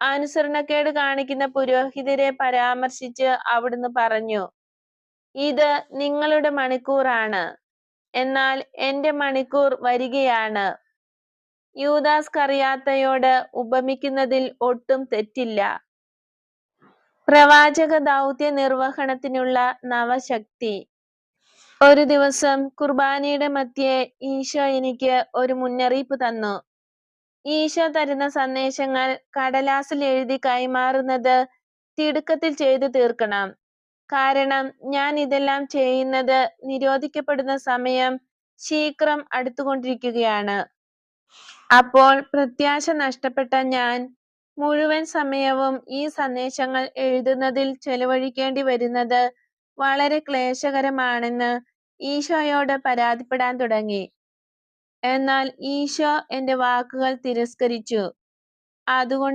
അനുസരണക്കേട് കാണിക്കുന്ന പുരോഹിതരെ പരാമർശിച്ച് അവിടുന്ന് പറഞ്ഞു, ഇത് നിങ്ങളുടെ മണിക്കൂറാണ്, എന്നാൽ എന്റെ മണിക്കൂർ വരികയാണ്. യൂദാസ്കറിയാത്തയോട് ഉപമിക്കുന്നതിൽ ഒട്ടും തെറ്റില്ല. പ്രവാചക ദൗത്യ നിർവഹണത്തിനുള്ള നവശക്തി. ഒരു ദിവസം കുർബാനയുടെ മധ്യേ ഈശോ എനിക്ക് ഒരു മുന്നറിയിപ്പ് തന്നു. ഈശോ തരുന്ന സന്ദേശങ്ങൾ കടലാസിൽ എഴുതി കൈമാറുന്നത് തിടുക്കത്തിൽ ചെയ്തു തീർക്കണം. കാരണം ഞാൻ ഇതെല്ലാം ചെയ്യുന്നത് നിരോധിക്കപ്പെടുന്ന സമയം ശീഘ്രം അടുത്തുകൊണ്ടിരിക്കുകയാണ്. അപ്പോൾ പ്രത്യാശ നഷ്ടപ്പെട്ട ഞാൻ മുഴുവൻ സമയവും ഈ സന്ദേശങ്ങൾ എഴുതുന്നതിൽ ചെലവഴിക്കേണ്ടി വരുന്നത് വളരെ ക്ലേശകരമാണെന്ന് ഈശോയോട് പരാതിപ്പെടാൻ തുടങ്ങി. എന്നാൽ ഈശോ എന്റെ വാക്കുകൾ തിരസ്കരിച്ചു. അതുകൊണ്ട്